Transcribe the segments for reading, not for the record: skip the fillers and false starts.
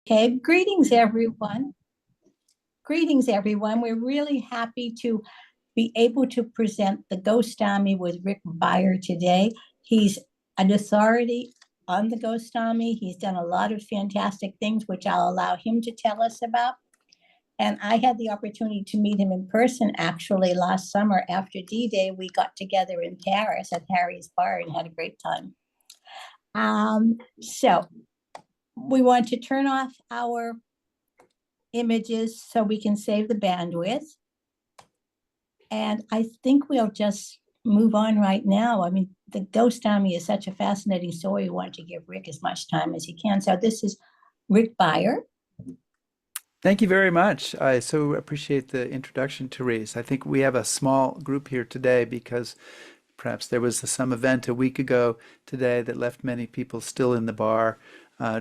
Okay, greetings everyone. Greetings everyone. We're really happy to be able to present the Ghost Army with Rick Beyer today. He's an authority on the Ghost Army. He's done a lot of fantastic things, which I'll allow him to tell us about. And I had the opportunity to meet him in person actually last summer after D-Day. We got together in Paris at Harry's Bar and had a great time. So we want to turn off our images so we can save the bandwidth. And I think we'll just move on right now. I mean, the Ghost Army is such a fascinating story. We want to give Rick as much time as he can. So this is Rick Beyer. Thank you very much. I so appreciate the introduction, Therese. I think we have a small group here today because perhaps there was some event a week ago today that left many people still in the bar,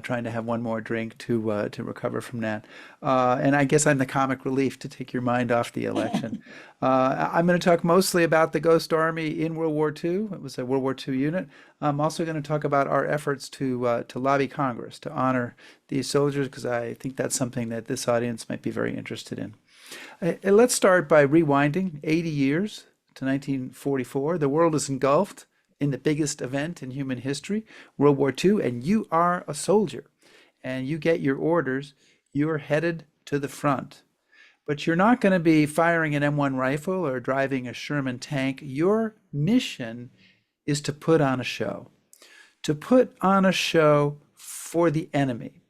trying to have one more drink to recover from that. And I guess I'm the comic relief to take your mind off the election. I'm going to talk mostly about the Ghost Army in World War II. It was a World War II unit. I'm also going to talk about our efforts to lobby Congress to honor these soldiers, because I think that's something that this audience might be very interested in. Let's start by rewinding 80 years to 1944. The world is engulfed in the biggest event in human history, World War II, and you are a soldier, and you get your orders. You're headed to the front, but you're not going to be firing an M1 rifle or driving a Sherman tank. Your mission is to put on a show, for the enemy.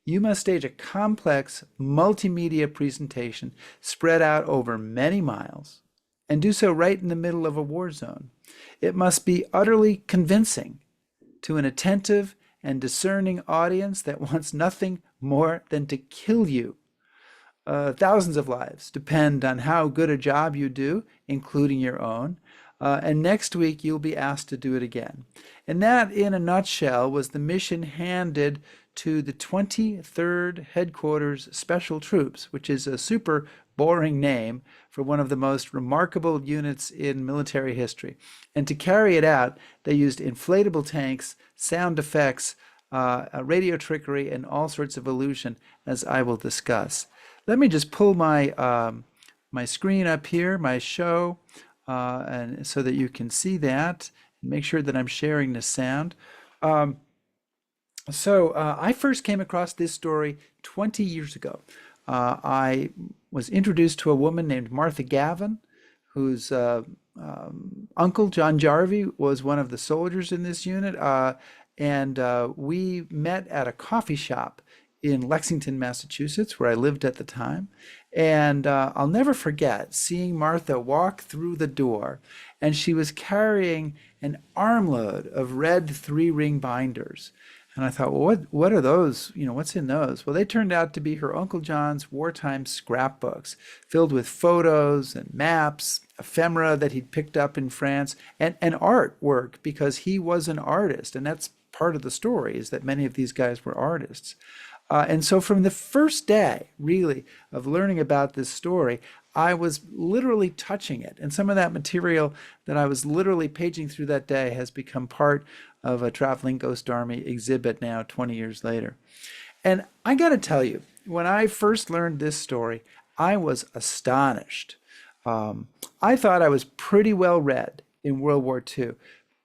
You must stage a complex multimedia presentation spread out over many miles, and do so right in the middle of a war zone. It must be utterly convincing to an attentive and discerning audience that wants nothing more than to kill you. Thousands of lives depend on how good a job you do, including your own. And next week, you'll be asked to do it again. And that, in a nutshell, was the mission handed to the 23rd Headquarters Special Troops, which is a super boring name for one of the most remarkable units in military history. And to carry it out, they used inflatable tanks, sound effects, radio trickery, and all sorts of illusion, as I will discuss. Let me just pull my my screen up here, my show, and so that you can see that. Make sure that I'm sharing the sound. I first came across this story 20 years ago. I was introduced to a woman named Martha Gavin, whose uncle, John Jarvie, was one of the soldiers in this unit. We met at a coffee shop in Lexington, Massachusetts, where I lived at the time. And I'll never forget seeing Martha walk through the door, and she was carrying an armload of red 3-ring binders. And I thought, well, what are those? You know, what's in those? Well, they turned out to be her Uncle John's wartime scrapbooks, filled with photos and maps, ephemera that he'd picked up in France, and artwork, because he was an artist. And that's part of the story, is that many of these guys were artists. And so from the first day, really, of learning about this story, I was literally touching it. And some of that material that I was literally paging through that day has become part of a traveling Ghost Army exhibit now 20 years later. And I got to tell you, when I first learned this story, I was astonished. I thought I was pretty well read in World War II,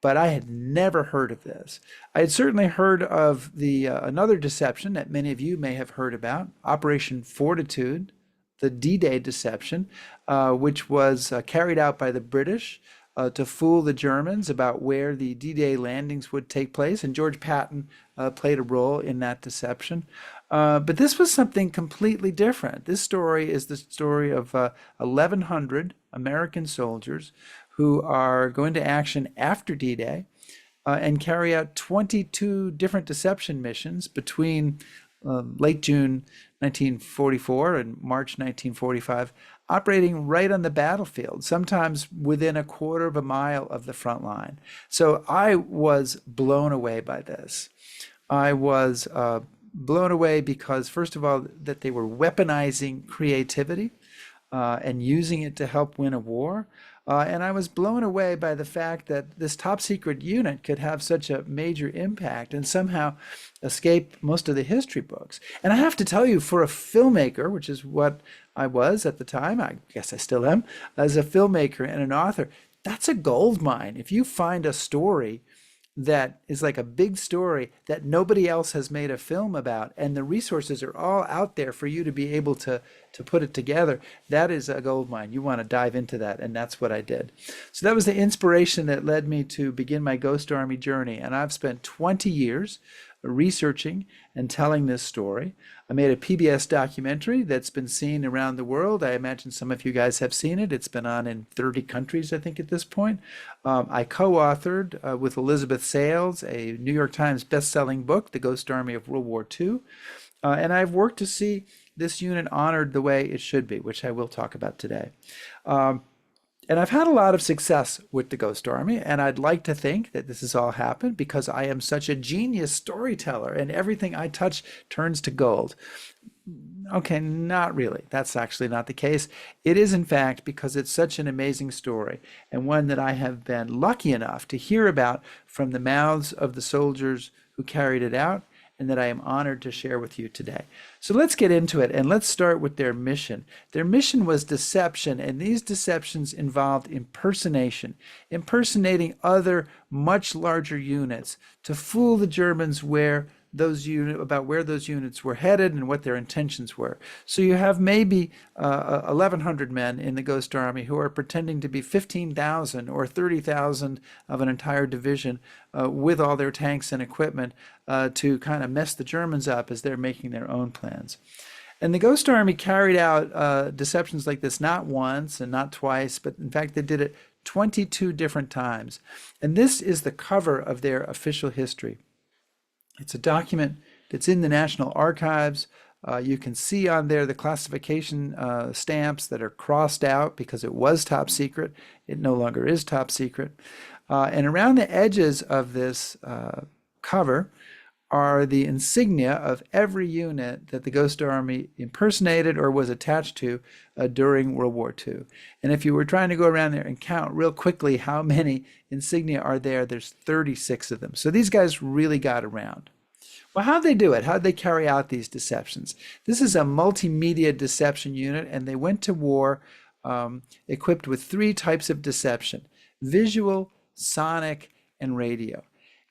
but I had never heard of this. I had certainly heard of the another deception that many of you may have heard about, Operation Fortitude, the D-Day deception, which was carried out by the British to fool the Germans about where the D-Day landings would take place. And George Patton played a role in that deception. But this was something completely different. This story is the story of 1,100 American soldiers who are going to action after D-Day and carry out 22 different deception missions between late June 1944 and March 1945, operating right on the battlefield, sometimes within a quarter of a mile of the front line. So I was blown away by this. I was blown away because, first of all, that they were weaponizing creativity. and using it to help win a war. And I was blown away by the fact that this top secret unit could have such a major impact and somehow escape most of the history books. And I have to tell you, for a filmmaker, which is what I was at the time, I guess I still am, as a filmmaker and an author, that's a gold mine. If you find a story that is like a big story that nobody else has made a film about, and the resources are all out there for you to be able to put it together, that is a gold mine. You want to dive into that, and that's what I did. So that was the inspiration that led me to begin my Ghost Army journey, and I've spent 20 years researching and telling this story. I made a PBS documentary that's been seen around the world. I imagine some of you guys have seen it. It's been on in 30 countries, I think, at this point. I co-authored with Elizabeth Sales a New York Times best-selling book, The Ghost Army of World War II. And I've worked to see this unit honored the way it should be, which I will talk about today. And I've had a lot of success with the Ghost Army, and I'd like to think that this has all happened because I am such a genius storyteller and everything I touch turns to gold. Okay, not really. That's actually not the case. It is, in fact, because it's such an amazing story and one that I have been lucky enough to hear about from the mouths of the soldiers who carried it out, and that I am honored to share with you today. So let's get into it, and let's start with their mission. Their mission was deception, and these deceptions involved impersonation, impersonating other much larger units to fool the Germans about where those units were headed and what their intentions were. So you have maybe 1,100 men in the Ghost Army who are pretending to be 15,000 or 30,000 of an entire division with all their tanks and equipment to kind of mess the Germans up as they're making their own plans. And the Ghost Army carried out deceptions like this not once and not twice, but in fact they did it 22 different times. And this is the cover of their official history. It's a document that's in the National Archives. You can see on there the classification stamps that are crossed out because it was top secret. It no longer is top secret. And around the edges of this cover are the insignia of every unit that the Ghost Army impersonated or was attached to during World War II. And if you were trying to go around there and count real quickly how many insignia are there, there's 36 of them. So these guys really got around. Well, how'd they do it? How'd they carry out these deceptions? This is a multimedia deception unit, and they went to war equipped with 3 types of deception: visual, sonic, and radio.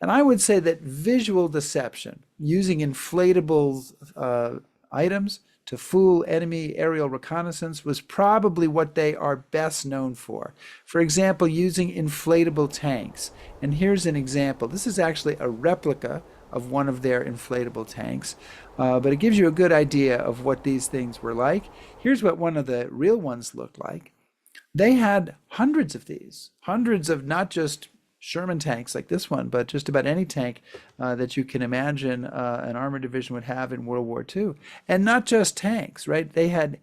And I would say that visual deception, using inflatable items to fool enemy aerial reconnaissance, was probably what they are best known for. For example, using inflatable tanks. And here's an example. This is actually a replica of one of their inflatable tanks, but it gives you a good idea of what these things were like. Here's what one of the real ones looked like. They had hundreds of these, hundreds of not just Sherman tanks like this one, but just about any tank that you can imagine an armored division would have in World War II. And not just tanks, right? They had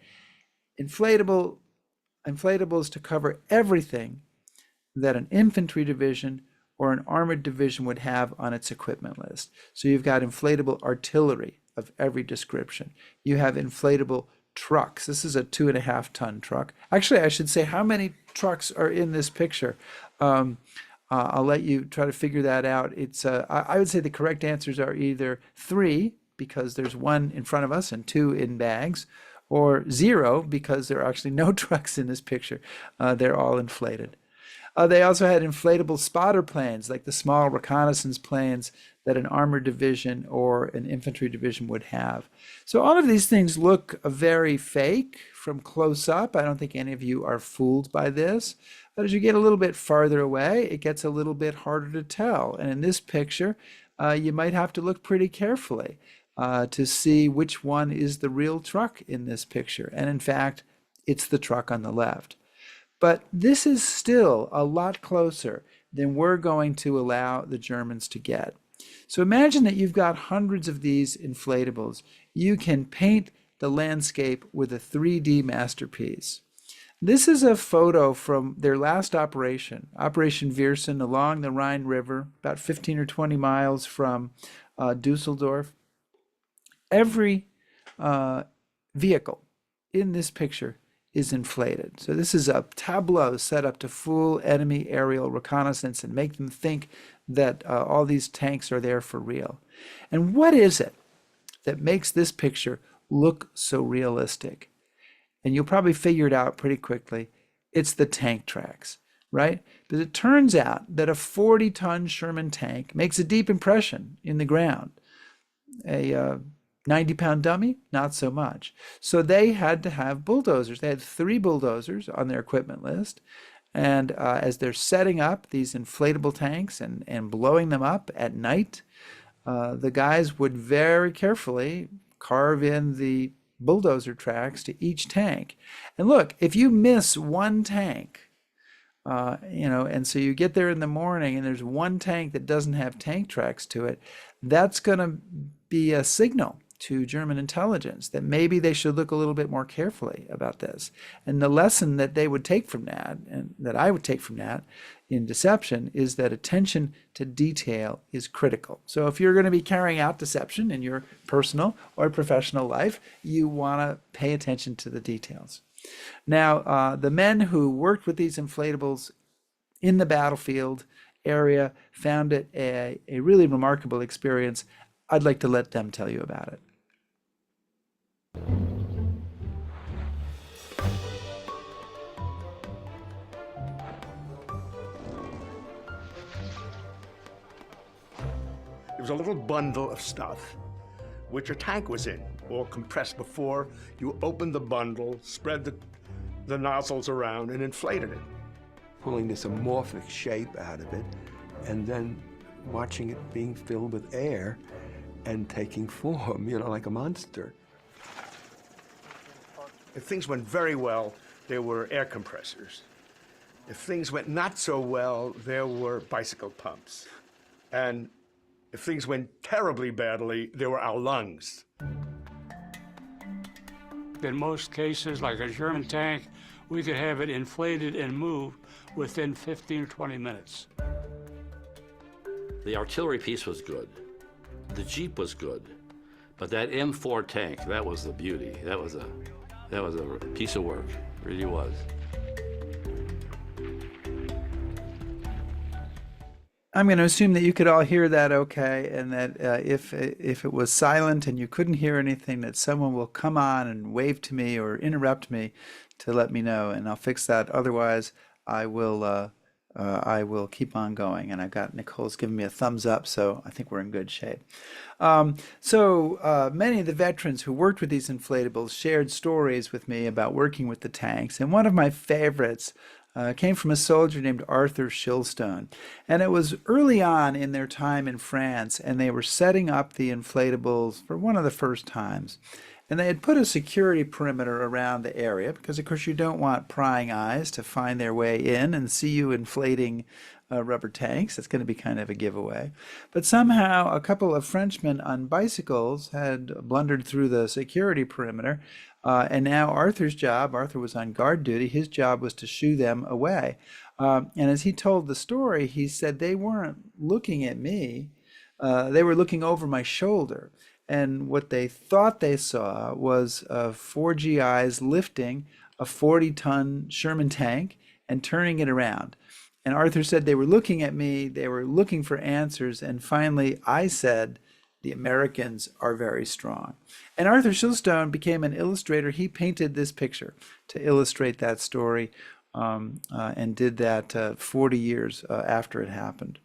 inflatables to cover everything that an infantry division or an armored division would have on its equipment list. So you've got inflatable artillery of every description. You have inflatable trucks. This is a 2.5-ton truck. Actually, I should say how many trucks are in this picture. I'll let you try to figure that out. I would say the correct answers are either 3, because there's 1 in front of us and 2 in bags, or 0, because there are actually no trucks in this picture. They're all inflated. They also had inflatable spotter planes, like the small reconnaissance planes that an armored division or an infantry division would have. So all of these things look very fake from close up. I don't think any of you are fooled by this. But as you get a little bit farther away, it gets a little bit harder to tell. And in this picture, you might have to look pretty carefully to see which one is the real truck in this picture. And in fact, it's the truck on the left. But this is still a lot closer than we're going to allow the Germans to get. So imagine that you've got hundreds of these inflatables. You can paint the landscape with a 3D masterpiece. This is a photo from their last operation, Operation Viersen, along the Rhine River, about 15 or 20 miles from Dusseldorf. Every vehicle in this picture is inflated. So this is a tableau set up to fool enemy aerial reconnaissance and make them think that all these tanks are there for real. And what is it that makes this picture look so realistic? And you'll probably figure it out pretty quickly. It's the tank tracks, right? But it turns out that a 40-ton Sherman tank makes a deep impression in the ground. A 90-pound dummy, not so much. So they had to have bulldozers. They had 3 bulldozers on their equipment list. And as they're setting up these inflatable tanks and blowing them up at night, the guys would very carefully carve in the bulldozer tracks to each tank. And look, if you miss one tank, and so you get there in the morning and there's one tank that doesn't have tank tracks to it, that's going to be a signal to German intelligence that maybe they should look a little bit more carefully about this. And the lesson that they would take from that, and that I would take from that in deception, is that attention to detail is critical. So if you're going to be carrying out deception in your personal or professional life, you want to pay attention to the details. Now, the men who worked with these inflatables in the battlefield area found it a really remarkable experience. I'd like to let them tell you about it. It was a little bundle of stuff, which a tank was in, all compressed before you opened the bundle, spread the nozzles around, and inflated it. Pulling this amorphic shape out of it, and then watching it being filled with air and taking form, like a monster. If things went very well, there were air compressors. If things went not so well, there were bicycle pumps. And if things went terribly badly, there were our lungs. In most cases, like a German tank, we could have it inflated and moved within 15 or 20 minutes. The artillery piece was good. The Jeep was good. But that M4 tank, that was the beauty. That was a piece of work, it really was. I'm going to assume that you could all hear that okay, and that if it was silent and you couldn't hear anything, that someone will come on and wave to me or interrupt me to let me know, and I'll fix that. Otherwise, I will keep on going. And I've got Nicole's giving me a thumbs up, so I think we're in good shape. So many of the veterans who worked with these inflatables shared stories with me about working with the tanks, and one of my favorites came from a soldier named Arthur Shilstone. And it was early on in their time in France, and they were setting up the inflatables for one of the first times. And they had put a security perimeter around the area because, of course, you don't want prying eyes to find their way in and see you inflating rubber tanks. That's going to be kind of a giveaway. But somehow a couple of Frenchmen on bicycles had blundered through the security perimeter. And now Arthur's job, Arthur was on guard duty, his job was to shoo them away. And as he told the story, he said they weren't looking at me, they were looking over my shoulder. And what they thought they saw was 4 GIs lifting a 40-ton Sherman tank and turning it around. And Arthur said they were looking at me, they were looking for answers, and finally I said, the Americans are very strong. And Arthur Shilstone became an illustrator. He painted this picture to illustrate that story, and did that 40 years after it happened.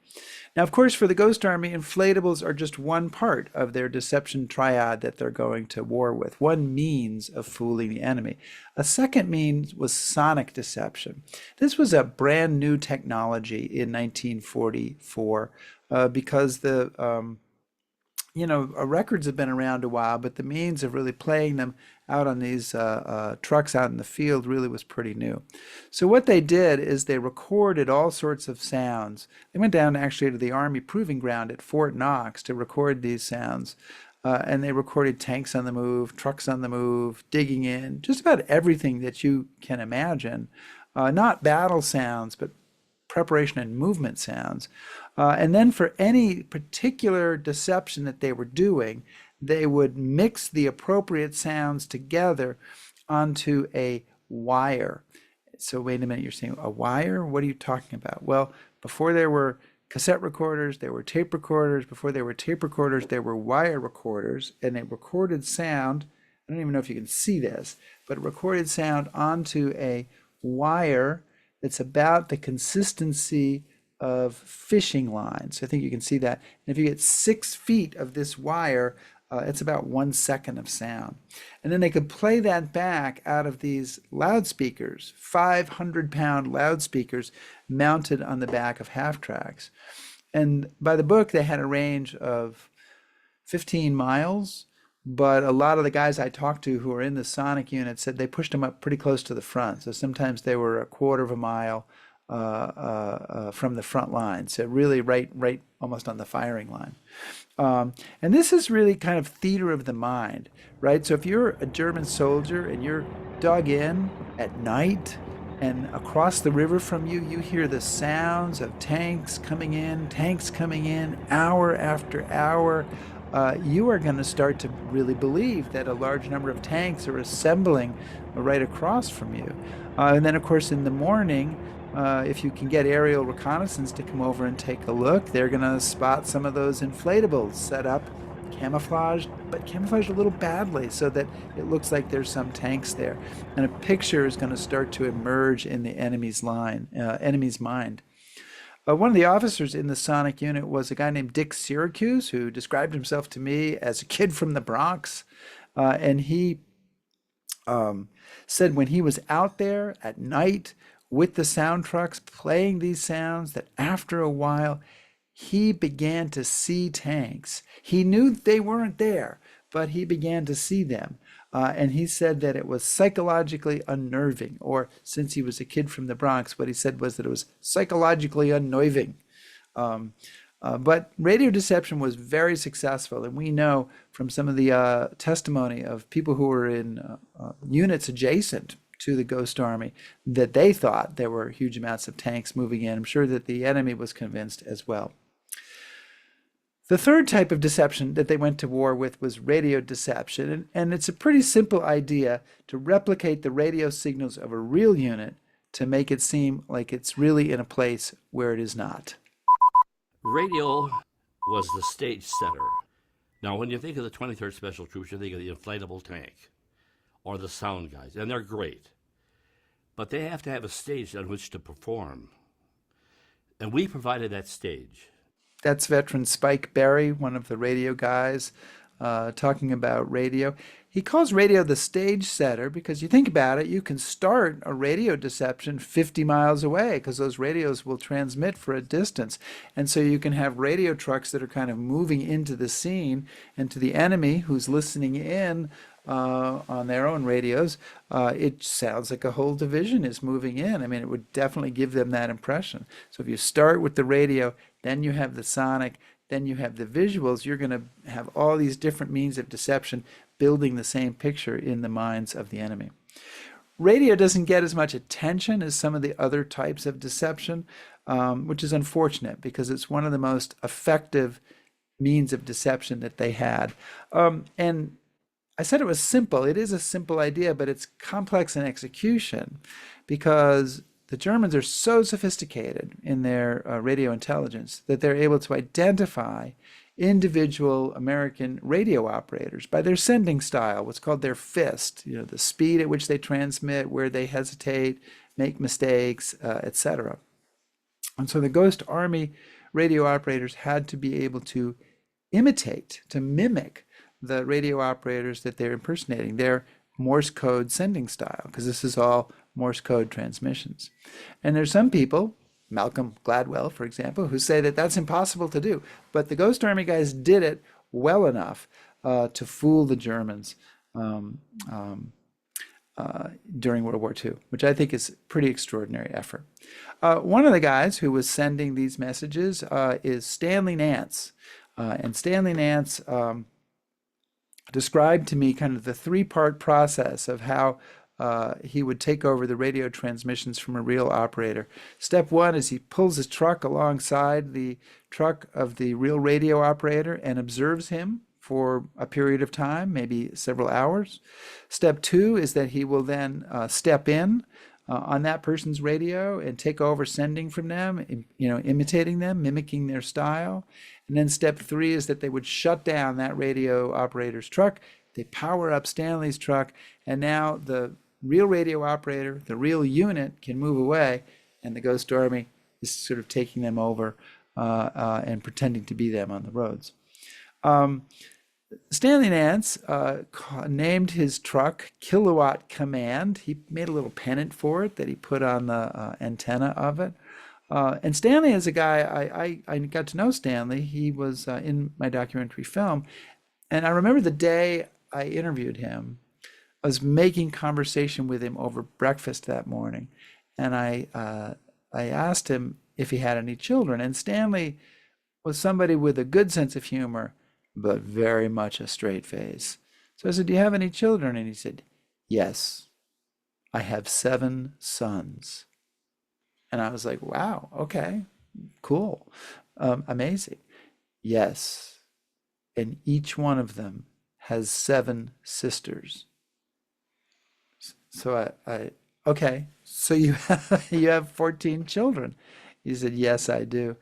Now, of course, for the Ghost Army, inflatables are just one part of their deception triad that they're going to war with, one means of fooling the enemy. A second means was sonic deception. This was a brand new technology in 1944 because the records have been around a while, but the means of really playing them out on these trucks out in the field really was pretty new. So what they did is they recorded all sorts of sounds. They went down actually to the Army Proving Ground at Fort Knox to record these sounds. And they recorded tanks on the move, trucks on the move, digging in, just about everything that you can imagine. Not battle sounds, but preparation and movement sounds. And then for any particular deception that they were doing, they would mix the appropriate sounds together onto a wire. So wait a minute, you're saying a wire? What are you talking about? Well, before there were cassette recorders, there were tape recorders. Before there were tape recorders, there were wire recorders, and it recorded sound. I don't even know if you can see this, but it recorded sound onto a wire that's about the consistency of fishing line. So I think you can see that. And if you get 6 feet of this wire, it's about 1 second of sound. And then they could play that back out of these loudspeakers, 500-pound loudspeakers mounted on the back of half tracks. And by the book, they had a range of 15 miles. But a lot of the guys I talked to who were in the sonic unit said they pushed them up pretty close to the front. So sometimes they were a quarter of a mile from the front line. So really right almost on the firing line. And this is really kind of theater of the mind, right? So if you're a German soldier and you're dug in at night and across the river from you, you hear the sounds of tanks coming in, hour after hour. You are going to start to really believe that a large number of tanks are assembling right across from you. And then, of course, in the morning, if you can get aerial reconnaissance to come over and take a look, they're going to spot some of those inflatables set up, camouflaged, but camouflaged a little badly so that it looks like there's some tanks there. And a picture is going to start to emerge in the enemy's mind. One of the officers in the sonic unit was a guy named Dick Syracuse, who described himself to me as a kid from the Bronx. And he said when he was out there at night with the sound trucks playing these sounds, that after a while, he began to see tanks. He knew they weren't there, but he began to see them. And he said that it was psychologically unnerving, or since he was a kid from the Bronx, what he said was that it was psychologically unnerving. But radio deception was very successful, and we know from some of the testimony of people who were in units adjacent to the Ghost Army that they thought there were huge amounts of tanks moving in. I'm sure that the enemy was convinced as well. The third type of deception that they went to war with was radio deception, and it's a pretty simple idea to replicate the radio signals of a real unit to make it seem like it's really in a place where it is not. Radio was the stage setter. Now, when you think of the 23rd Special Troops, you think of the inflatable tank or the sound guys, and they're great. But they have to have a stage on which to perform. And we provided that stage. That's veteran Spike Berry, one of the radio guys, talking about radio. He calls radio the stage setter because you think about it, you can start a radio deception 50 miles away because those radios will transmit for a distance. And so you can have radio trucks that are kind of moving into the scene, and to the enemy who's listening in on their own radios, it sounds like a whole division is moving in. I mean, it would definitely give them that impression. So if you start with the radio, then you have the sonic, then you have the visuals, you're going to have all these different means of deception building the same picture in the minds of the enemy. Radio doesn't get as much attention as some of the other types of deception, which is unfortunate because it's one of the most effective means of deception that they had. And I said it was simple. It is a simple idea, but it's complex in execution because the Germans are so sophisticated in their radio intelligence that they're able to identify individual American radio operators by their sending style, what's called their fist, the speed at which they transmit, where they hesitate, make mistakes, etc. And so the Ghost Army radio operators had to be able to imitate, to mimic the radio operators that they're impersonating, their Morse code sending style, because this is all Morse code transmissions. And there's some people, Malcolm Gladwell, for example, who say that that's impossible to do. But the Ghost Army guys did it well enough to fool the Germans during World War II, which I think is a pretty extraordinary effort. One of the guys who was sending these messages is Stanley Nance. And Stanley Nance described to me kind of the three-part process of how he would take over the radio transmissions from a real operator. Step one is he pulls his truck alongside the truck of the real radio operator and observes him for a period of time, maybe several hours. Step 2 is that he will then step in on that person's radio and take over sending from them, imitating them, mimicking their style. And then step 3 is that they would shut down that radio operator's truck. They power up Stanley's truck, and now the real radio operator, the real unit, can move away, and the Ghost Army is sort of taking them over and pretending to be them on the roads. Stanley Nance named his truck Kilowatt Command. He made a little pennant for it that he put on the antenna of it. And Stanley is a guy, I got to know Stanley. He was in my documentary film. And I remember the day I interviewed him, I was making conversation with him over breakfast that morning. And I asked him if he had any children. And Stanley was somebody with a good sense of humor, but very much a straight face. So I said, do you have any children? And he said, yes, I have 7 sons. And I was like, wow, okay, cool, amazing. Yes, and each one of them has 7 sisters. So I okay, so you have 14 children. He said, yes, I do.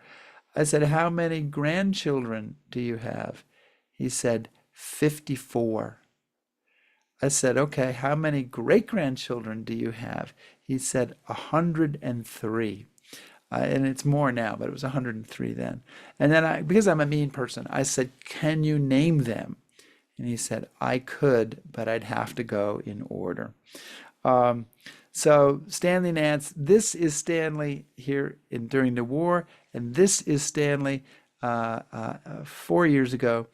I said, how many grandchildren do you have? He said, 54. I said, okay, how many great-grandchildren do you have? He said, 103. And it's more now, but it was 103 then. And then because I'm a mean person, I said, can you name them? And he said, I could, but I'd have to go in order. So Stanley Nance, this is Stanley here during the war, and this is Stanley 4 years ago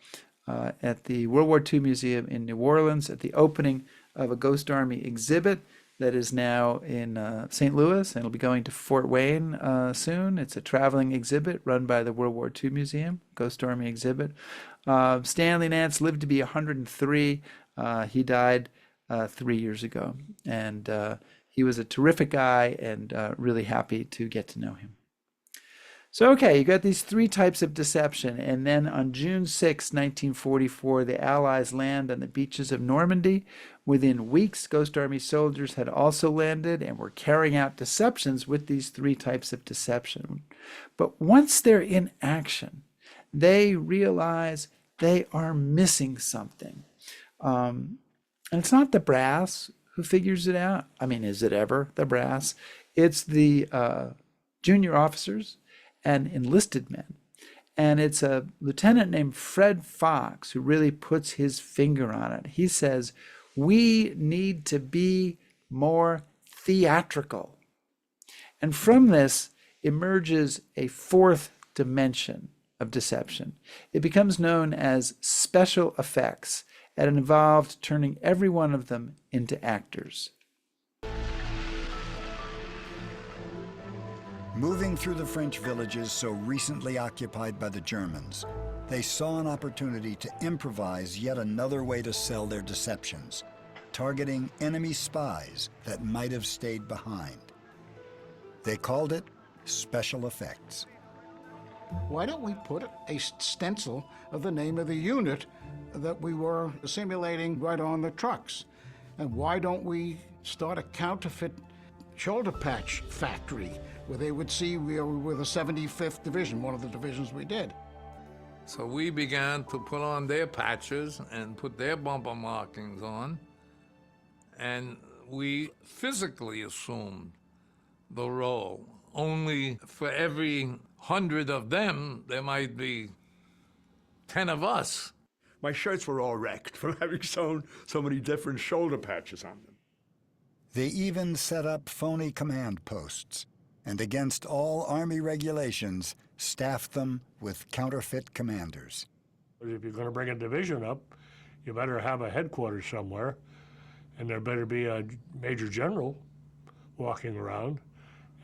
at the World War II Museum in New Orleans at the opening of a Ghost Army exhibit that is now in St. Louis, and it'll be going to Fort Wayne soon. It's a traveling exhibit run by the World War II Museum, Ghost Army exhibit. Stanley Nance lived to be 103. He died 3 years ago, and he was a terrific guy, and really happy to get to know him. So, okay, you got these 3 types of deception, and then on June 6, 1944, the Allies land on the beaches of Normandy. Within weeks, Ghost Army soldiers had also landed and were carrying out deceptions with these 3 types of deception. But once they're in action, they realize they are missing something. And it's not the brass who figures it out. I mean, is it ever the brass? It's the junior officers and enlisted men. And it's a lieutenant named Fred Fox who really puts his finger on it. He says, we need to be more theatrical. And from this emerges a 4th dimension of deception. It becomes known as special effects, and it involved turning every one of them into actors. Moving through the French villages so recently occupied by the Germans, they saw an opportunity to improvise yet another way to sell their deceptions, targeting enemy spies that might have stayed behind. They called it special effects. Why don't we put a stencil of the name of the unit that we were simulating right on the trucks? And why don't we start a counterfeit shoulder patch factory where they would see we were the 75th Division, one of the divisions we did? So we began to put on their patches and put their bumper markings on, and we physically assumed the role. Only for every 100 of them, there might be 10 of us. My shirts were all wrecked from having sewn so many different shoulder patches on them. They even set up phony command posts, and against all Army regulations, staffed them with counterfeit commanders. If you're going to bring a division up, you better have a headquarters somewhere, and there better be a major general walking around.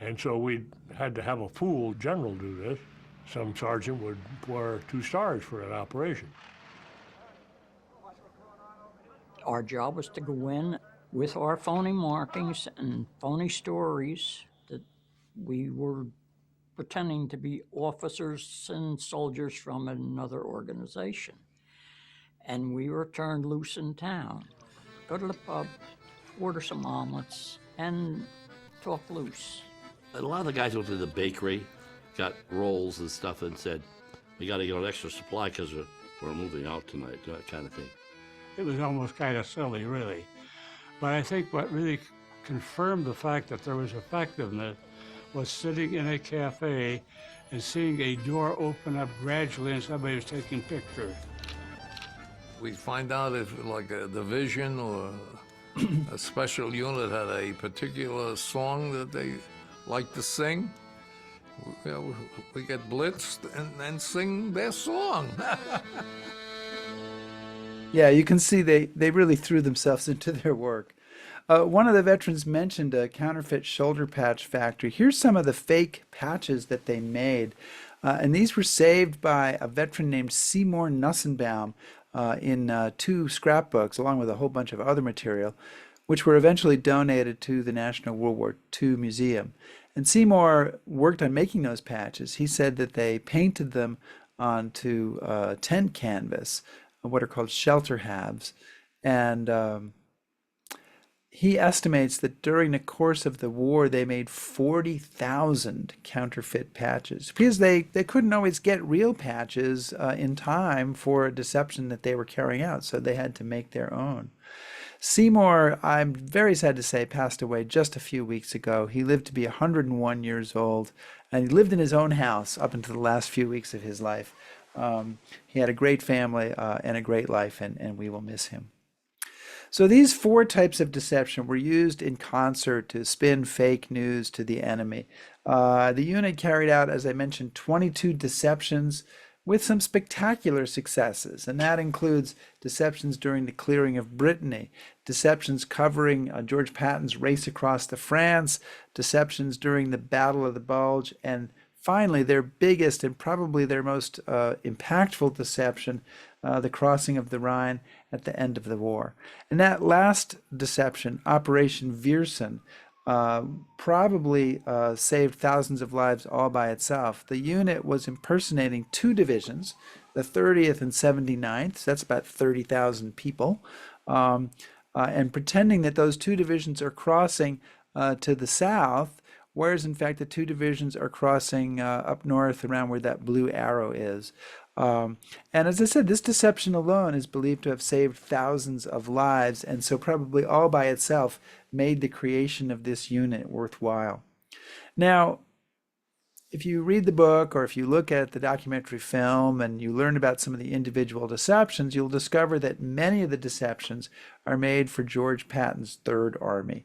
And so we had to have a fool general do this. Some sergeant would wear 2 stars for that operation. Our job was to go in with our phony markings and phony stories that we were pretending to be officers and soldiers from another organization. and we were turned loose in town. Go to the pub, order some omelets, and talk loose. And a lot of the guys went to the bakery, got rolls and stuff, and said, "We got to get an extra supply because we're moving out tonight," that kind of thing. It was almost kind of silly, really. But I think what really confirmed the fact that there was effectiveness was sitting in a cafe and seeing a door open up gradually and somebody was taking pictures. We'd find out if like a division or a special unit had a particular song that they liked to sing. We get blitzed and sing their song. Yeah, you can see they really threw themselves into their work. One of the veterans mentioned a counterfeit shoulder patch factory. Here's some of the fake patches that they made. And these were saved by a veteran named Seymour Nussenbaum in 2 scrapbooks, along with a whole bunch of other material, which were eventually donated to the National World War II Museum. And Seymour worked on making those patches. He said that they painted them onto tent canvas, what are called shelter halves. And he estimates that during the course of the war, they made 40,000 counterfeit patches because they couldn't always get real patches in time for a deception that they were carrying out, so they had to make their own. Seymour, I'm very sad to say, passed away just a few weeks ago. He lived to be 101 years old, and he lived in his own house up until the last few weeks of his life. He had a great family and a great life, and we will miss him. So these 4 types of deception were used in concert to spin fake news to the enemy. The unit carried out, as I mentioned, 22 deceptions with some spectacular successes, and that includes deceptions during the clearing of Brittany, deceptions covering George Patton's race across the France, deceptions during the Battle of the Bulge, and finally, their biggest and probably their most impactful deception, the crossing of the Rhine at the end of the war. And that last deception, Operation Viersen, probably saved thousands of lives all by itself. The unit was impersonating 2 divisions, the 30th and 79th, so that's about 30,000 people, and pretending that those 2 divisions are crossing to the south, whereas in fact the 2 divisions are crossing up north around where that blue arrow is. And as I said, this deception alone is believed to have saved thousands of lives, and so probably all by itself made the creation of this unit worthwhile. Now, if you read the book or if you look at the documentary film and you learn about some of the individual deceptions, you'll discover that many of the deceptions are made for George Patton's Third Army.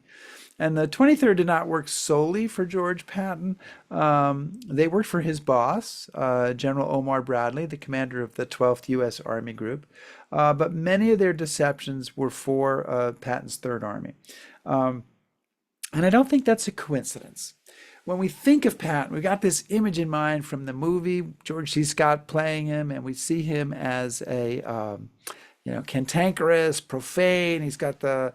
And the 23rd did not work solely for George Patton. They worked for his boss, General Omar Bradley, the commander of the 12th U.S. Army Group. But many of their deceptions were for Patton's Third Army. And I don't think that's a coincidence. When we think of Patton, we got this image in mind from the movie, George C. Scott playing him, and we see him as a, cantankerous, profane. He's got the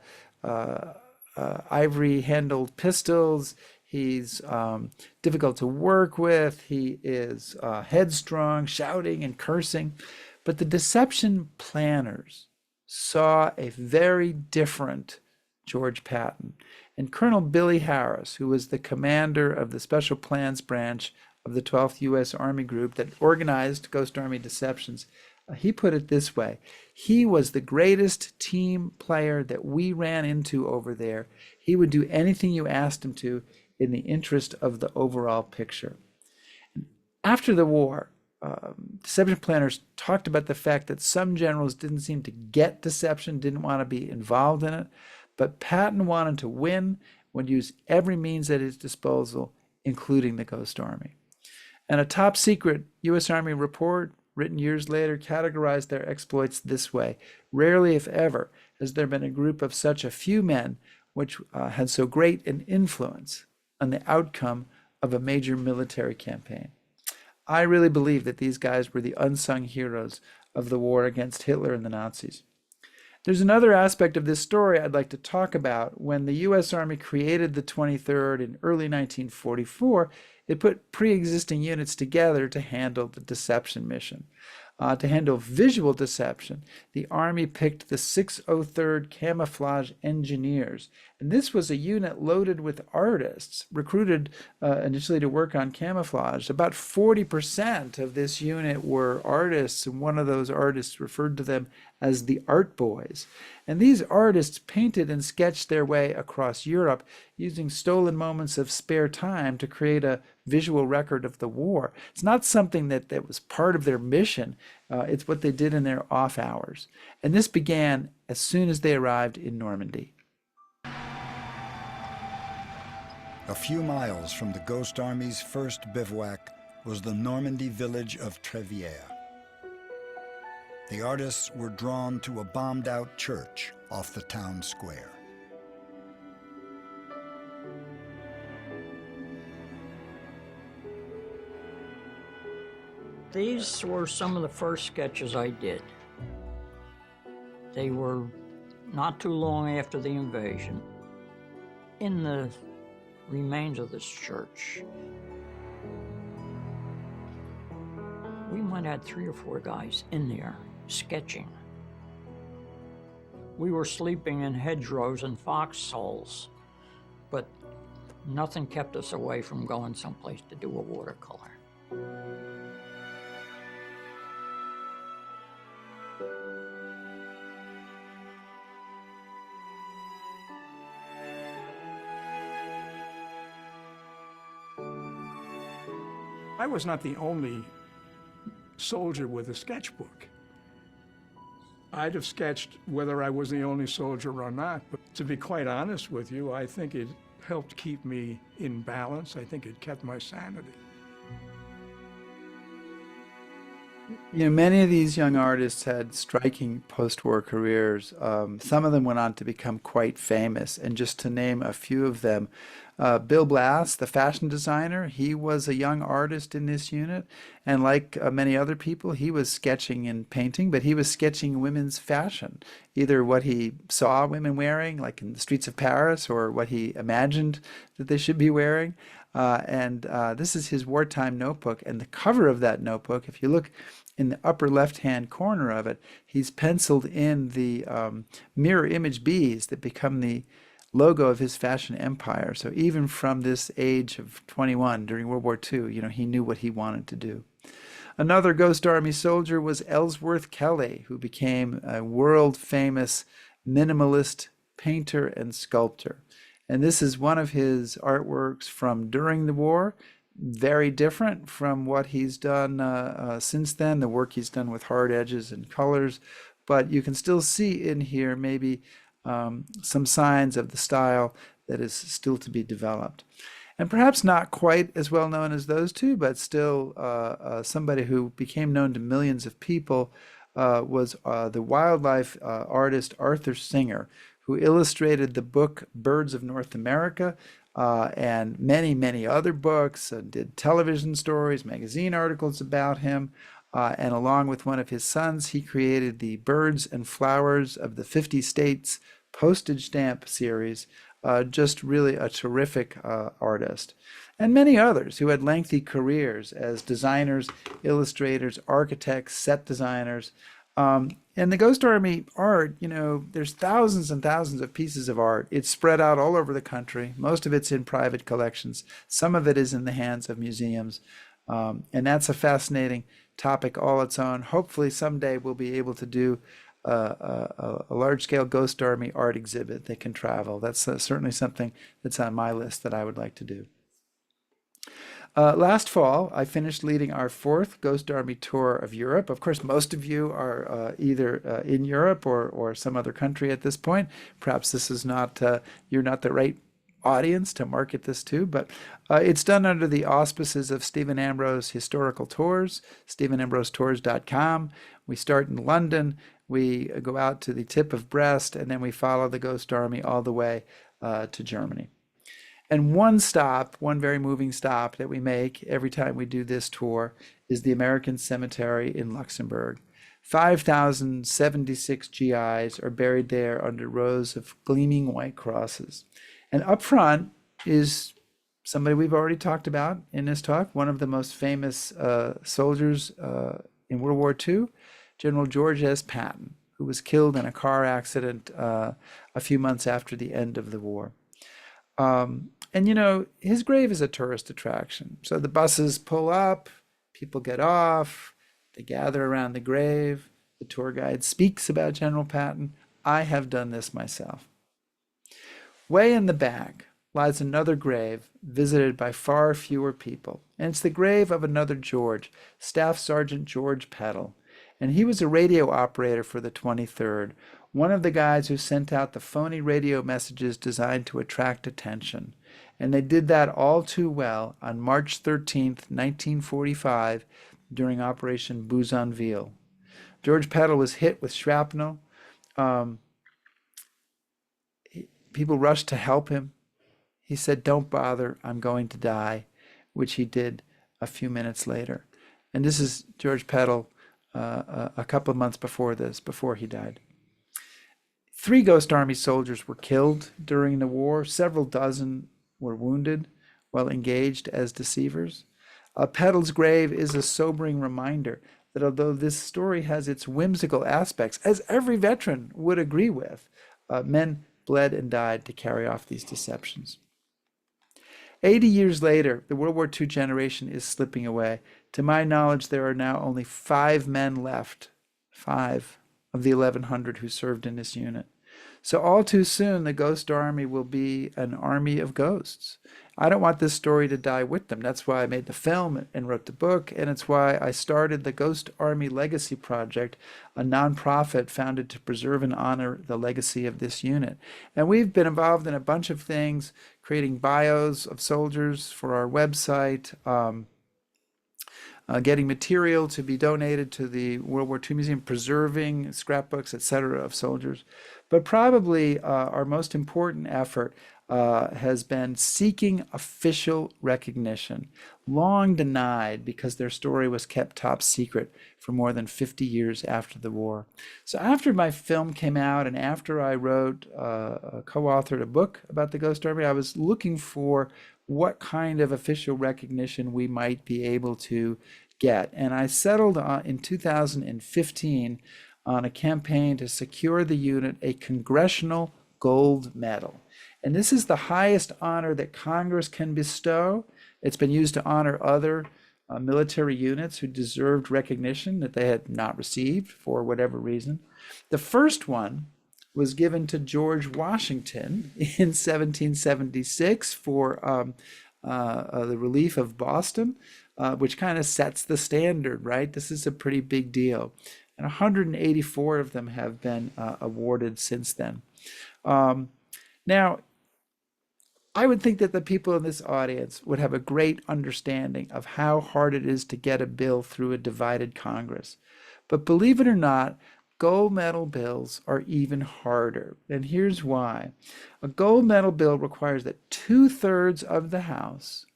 ivory-handled pistols. He's difficult to work with. He is headstrong, shouting and cursing. But the deception planners saw a very different George Patton. And Colonel Billy Harris, who was the commander of the Special Plans Branch of the 12th U.S. Army Group that organized Ghost Army deceptions, he put it this way: he was the greatest team player that we ran into over there. He would do anything you asked him to in the interest of the overall picture. After the war, deception planners talked about the fact that some generals didn't seem to get deception, didn't want to be involved in it, but Patton wanted to win, would use every means at his disposal, including the Ghost Army. And a top secret U.S. Army report written years later categorized their exploits this way: rarely, if ever, has there been a group of such a few men which had so great an influence on the outcome of a major military campaign. I really believe that these guys were the unsung heroes of the war against Hitler and the Nazis. There's another aspect of this story I'd like to talk about. When the U.S. Army created the 23rd in early 1944, it put pre-existing units together to handle the deception mission. To handle visual deception, the Army picked the 603rd Camouflage Engineers. And this was a unit loaded with artists, recruited initially to work on camouflage. About 40% of this unit were artists, and one of those artists referred to them as the Art Boys. And these artists painted and sketched their way across Europe using stolen moments of spare time to create a visual record of the war. It's not something that was part of their mission. It's what they did in their off hours. And this began as soon as they arrived in Normandy. A few miles from the Ghost Army's first bivouac was the Normandy village of Trevière. The artists were drawn to a bombed-out church off the town square. These were some of the first sketches I did. They were not too long after the invasion. In the remains of this church, we might have had 3 or 4 guys in there sketching. We were sleeping in hedgerows and foxholes, but nothing kept us away from going someplace to do a watercolor. I was not the only soldier with a sketchbook. I'd have sketched whether I was the only soldier or not, but to be quite honest with you, I think it helped keep me in balance. I think it kept my sanity. You know, many of these young artists had striking post-war careers. Some of them went on to become quite famous. And just to name a few of them, Bill Blass, the fashion designer, he was a young artist in this unit. And like many other people, he was sketching and painting, but he was sketching women's fashion, either what he saw women wearing, like in the streets of Paris, or what he imagined that they should be wearing. This is his wartime notebook, and the cover of that notebook, if you look in the upper left-hand corner of it, he's penciled in the mirror image bees that become the logo of his fashion empire. So even from this age of 21 during World War II, you know, he knew what he wanted to do. Another Ghost Army soldier was Ellsworth Kelly, who became a world-famous minimalist painter and sculptor. And this is one of his artworks from during the war, very different from what he's done since then, the work he's done with hard edges and colors. But you can still see in here maybe some signs of the style that is still to be developed. And perhaps not quite as well known as those two, but still somebody who became known to millions of people was the wildlife artist Arthur Singer, who illustrated the book Birds of North America and many, many other books, and did television stories, magazine articles about him. And along with one of his sons, he created the Birds and Flowers of the 50 States postage stamp series. Just really a terrific artist. And many others who had lengthy careers as designers, illustrators, architects, set designers. And the Ghost Army art, you know, there's thousands and thousands of pieces of art. It's spread out all over the country. Most of it's in private collections. Some of it is in the hands of museums. And that's a fascinating topic all its own. Hopefully someday we'll be able to do a large-scale Ghost Army art exhibit that can travel. That's certainly something that's on my list that I would like to do. Last fall, I finished leading our 4th Ghost Army tour of Europe. Of course, most of you are either in Europe or some other country at this point. Perhaps this is not, you're not the right audience to market this to, but it's done under the auspices of Stephen Ambrose Historical Tours, stephenambrosetours.com. We start in London, we go out to the tip of Brest, and then we follow the Ghost Army all the way to Germany. And one stop, one very moving stop that we make every time we do this tour is the American Cemetery in Luxembourg. 5,076 GIs are buried there under rows of gleaming white crosses. And up front is somebody we've already talked about in this talk, one of the most famous soldiers in World War II? General George S. Patton, who was killed in a car accident a few months after the end of the war. And you know, his grave is a tourist attraction. So the buses pull up, people get off, they gather around the grave, the tour guide speaks about General Patton. I have done this myself. Way in the back lies another grave visited by far fewer people, and it's the grave of another George, Staff Sergeant George Peddle. And he was a radio operator for the 23rd, one of the guys who sent out the phony radio messages designed to attract attention. And they did that all too well on March 13th, 1945, during Operation Bouzonville. George Peddle was hit with shrapnel. People rushed to help him. He said, "Don't bother, I'm going to die," which he did a few minutes later. And this is George Peddle a couple of months before this, before he died. 3 Ghost Army soldiers were killed during the war. Several dozen were wounded while engaged as deceivers. Peddle's grave is a sobering reminder that although this story has its whimsical aspects, as every veteran would agree with, men bled and died to carry off these deceptions. 80 years later, the World War II generation is slipping away. To my knowledge, there are now only 5 men left, 5 of the 1,100 who served in this unit. So all too soon, the Ghost Army will be an army of ghosts. I don't want this story to die with them. That's why I made the film and wrote the book, and it's why I started the Ghost Army Legacy Project, a nonprofit founded to preserve and honor the legacy of this unit. And we've been involved in a bunch of things, creating bios of soldiers for our website, getting material to be donated to the World War II Museum, preserving scrapbooks, etc., of soldiers. But probably our most important effort has been seeking official recognition, long denied because their story was kept top secret for more than 50 years after the war. So after my film came out and after I wrote, co-authored a book about the Ghost Army, I was looking for what kind of official recognition we might be able to get. And I settled in 2015 on a campaign to secure the unit a Congressional Gold Medal. And this is the highest honor that Congress can bestow. It's been used to honor other military units who deserved recognition that they had not received for whatever reason. The first one was given to George Washington in 1776 for the relief of Boston, which kind of sets the standard, right? This is a pretty big deal. And 184 of them have been awarded since then. Now, I would think that the people in this audience would have a great understanding of how hard it is to get a bill through a divided Congress. But believe it or not, gold medal bills are even harder. And here's why. A gold medal bill requires that 2/3 of the House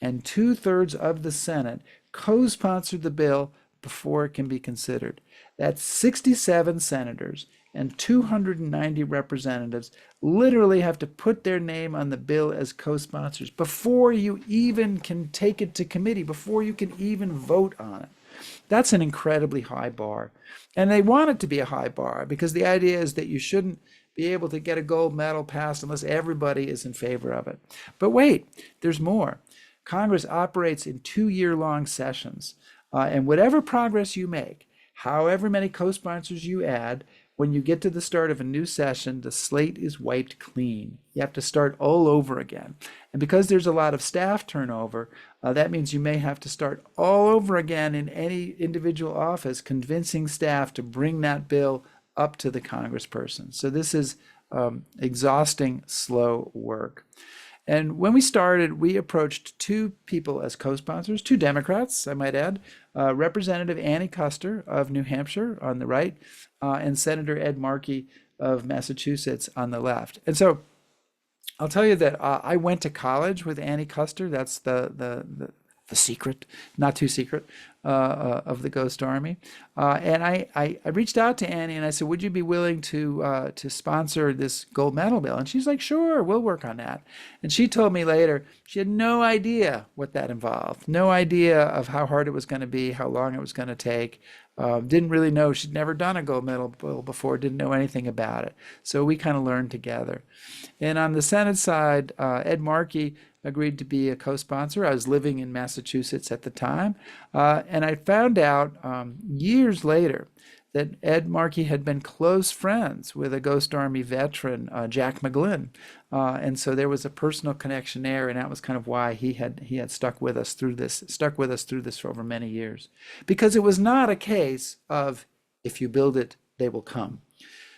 and 2/3 of the Senate co-sponsor the bill before it can be considered. That's 67 senators and 290 representatives literally have to put their name on the bill as co-sponsors before you even can take it to committee, before you can even vote on it. That's an incredibly high bar. And they want it to be a high bar because the idea is that you shouldn't be able to get a gold medal passed unless everybody is in favor of it. But wait, there's more. Congress operates in 2-year-long sessions. And whatever progress you make, however many co-sponsors you add, when you get to the start of a new session, the slate is wiped clean. You have to start all over again. And because there's a lot of staff turnover, that means you may have to start all over again in any individual office, convincing staff to bring that bill up to the congressperson. So this is exhausting, slow work. And when we started, we approached 2 people as co-sponsors, 2 Democrats, I might add, Representative Annie Kuster of New Hampshire on the right, and Senator Ed Markey of Massachusetts on the left. And so I'll tell you that I went to college with Annie Kuster. That's the the secret, not too secret, of the Ghost Army. And I reached out to Annie and I said, would you be willing to sponsor this gold medal bill? And she's like, sure, we'll work on that. And she told me later she had no idea what that involved, no idea of how hard it was going to be, how long it was going to take. Didn't really know. She'd never done a gold medal bill before, didn't know anything about it. So we kind of learned together. And on the Senate side, Ed Markey agreed to be a co-sponsor. I was living in Massachusetts at the time. And I found out years later that Ed Markey had been close friends with a Ghost Army veteran, Jack McGlynn. And so there was a personal connection there, and that was kind of why he had stuck with us through this for over many years. Because it was not a case of, if you build it, they will come.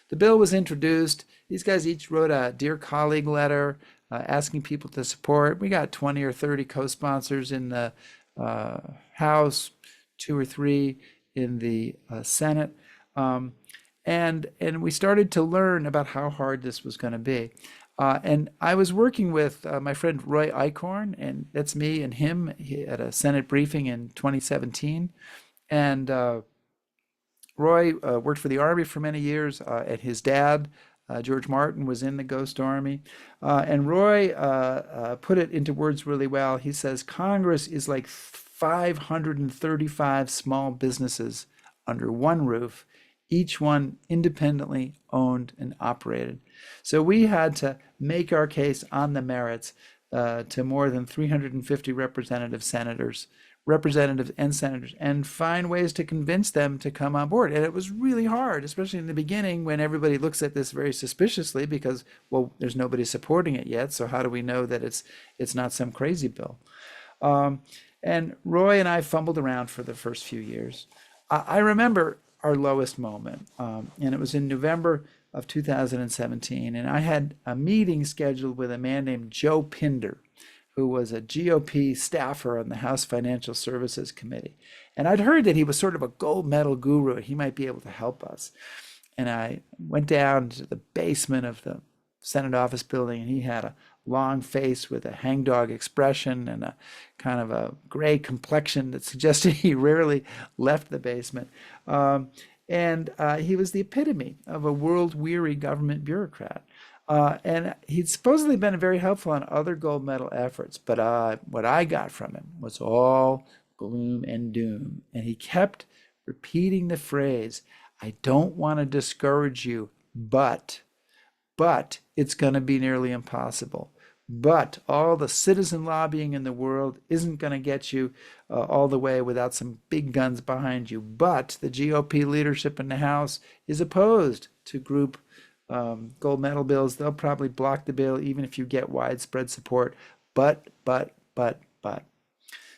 The bill was introduced. These guys each wrote a Dear Colleague letter asking people to support. We got 20 or 30 co-sponsors in the House, 2 or 3 in the Senate. And we started to learn about how hard this was going to be. And I was working with my friend Roy Eichhorn, and that's me and him at a Senate briefing in 2017. And Roy worked for the Army for many years, and his dad, George Martin, was in the Ghost Army. And Roy put it into words really well. He says, Congress is like 535 small businesses under one roof, each one independently owned and operated. So we had to make our case on the merits to more than 350 representative senators, representatives and senators, and find ways to convince them to come on board. And it was really hard, especially in the beginning when everybody looks at this very suspiciously because, well, there's nobody supporting it yet. So how do we know that it's not some crazy bill? And Roy and I fumbled around for the first few years. I remember our lowest moment, and it was in November of 2017. And I had a meeting scheduled with a man named Joe Pinder, who was a GOP staffer on the House Financial Services Committee. And I'd heard that he was sort of a gold medal guru, and he might be able to help us. And I went down to the basement of the Senate office building, and he had a long face with a hangdog expression and a kind of a gray complexion that suggested he rarely left the basement. And he was the epitome of a world-weary government bureaucrat. And he'd supposedly been very helpful on other gold medal efforts, but what I got from him was all gloom and doom. And he kept repeating the phrase, I don't want to discourage you, but it's going to be nearly impossible. But all the citizen lobbying in the world isn't going to get you all the way without some big guns behind you. But the GOP leadership in the House is opposed to group gold medal bills. They'll probably block the bill even if you get widespread support. But.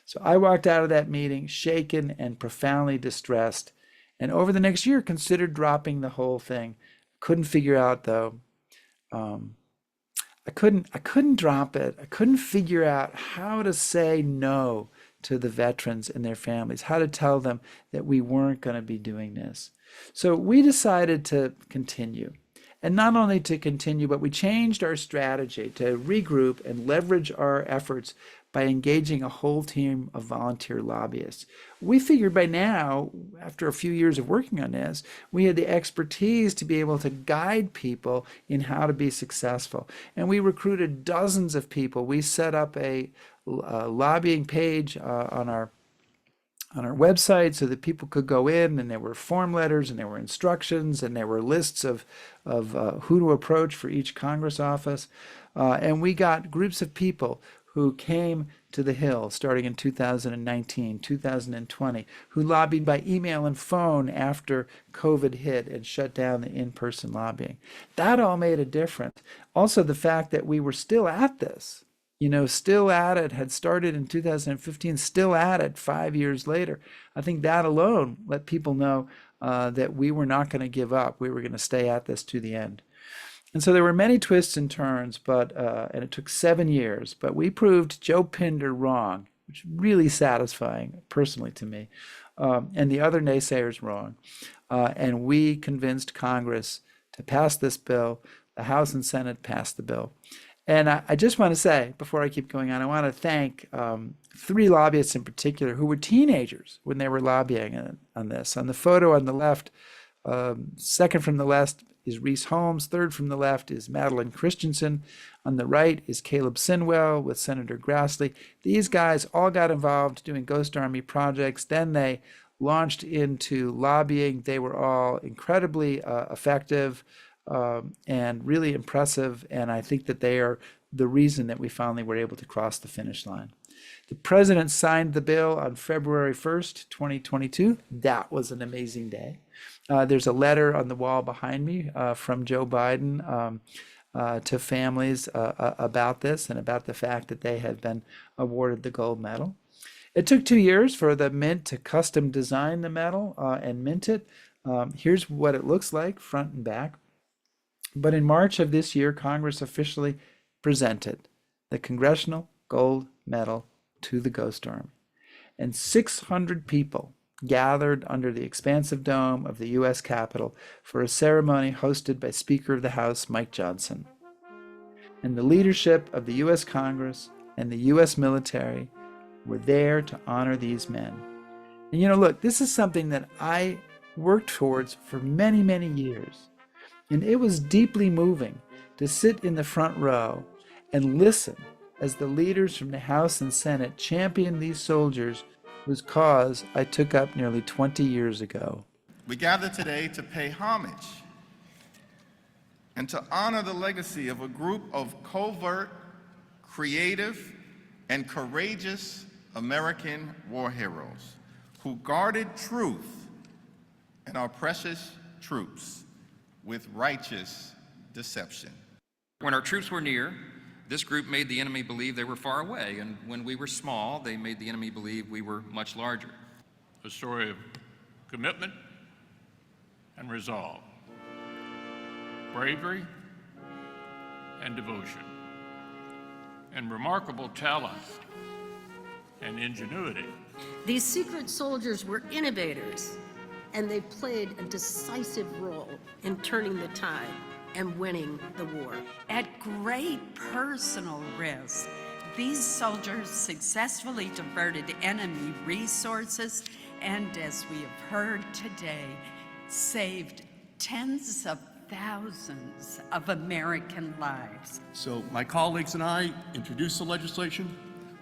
So I walked out of that meeting shaken and profoundly distressed. And over the next year, considered dropping the whole thing. Couldn't figure out, though. I couldn't drop it. I couldn't figure out how to say no to the veterans and their families, how to tell them that we weren't going to be doing this. So we decided to continue. And not only to continue, but we changed our strategy to regroup and leverage our efforts by engaging a whole team of volunteer lobbyists. We figured by now, after a few years of working on this, we had the expertise to be able to guide people in how to be successful. And we recruited dozens of people. We set up a lobbying page on our website so that people could go in, and there were form letters and there were instructions and there were lists of who to approach for each Congress office. And we got groups of people who came to the Hill starting in 2019, 2020, who lobbied by email and phone after COVID hit and shut down the in-person lobbying. That all made a difference. Also, the fact that we were still at this, still at it, had started in 2015, still at it 5 years later. I think that alone let people know that we were not going to give up. We were going to stay at this to the end. And so there were many twists and turns, and it took 7 years, but we proved Joe Pinder wrong, which is really satisfying personally to me, and the other naysayers wrong. And we convinced Congress to pass this bill. The House and Senate passed the bill. And I just want to say, before I keep going on, I want to thank three lobbyists in particular who were teenagers when they were lobbying on this. On the photo on the left, second from the left is Reese Holmes. Third from the left is Madeline Christensen. On the right is Caleb Sinwell with Senator Grassley. These guys all got involved doing Ghost Army projects. Then they launched into lobbying. They were all incredibly effective and really impressive. And I think that they are the reason that we finally were able to cross the finish line. The president signed the bill on February 1st, 2022. That was an amazing day. There's a letter on the wall behind me from Joe Biden to families about this and about the fact that they had been awarded the gold medal. It took 2 years for the mint to custom design the medal and mint it. Here's what it looks like front and back. But in March of this year, Congress officially presented the Congressional Gold Medal to the Ghost Army. And 600 people gathered under the expansive dome of the U.S. Capitol for a ceremony hosted by Speaker of the House Mike Johnson. And the leadership of the U.S. Congress and the U.S. military were there to honor these men. And look, this is something that I worked towards for many, many years. And it was deeply moving to sit in the front row and listen as the leaders from the House and Senate championed these soldiers whose cause I took up nearly 20 years ago. We gather today to pay homage and to honor the legacy of a group of covert, creative, and courageous American war heroes who guarded truth and our precious troops with righteous deception. When our troops were near, this group made the enemy believe they were far away, and when we were small, they made the enemy believe we were much larger. A story of commitment and resolve, bravery and devotion, and remarkable talent and ingenuity. These secret soldiers were innovators, and they played a decisive role in turning the tide and winning the war. At great personal risk, these soldiers successfully diverted enemy resources and, as we have heard today, saved tens of thousands of American lives. So my colleagues and I introduced the legislation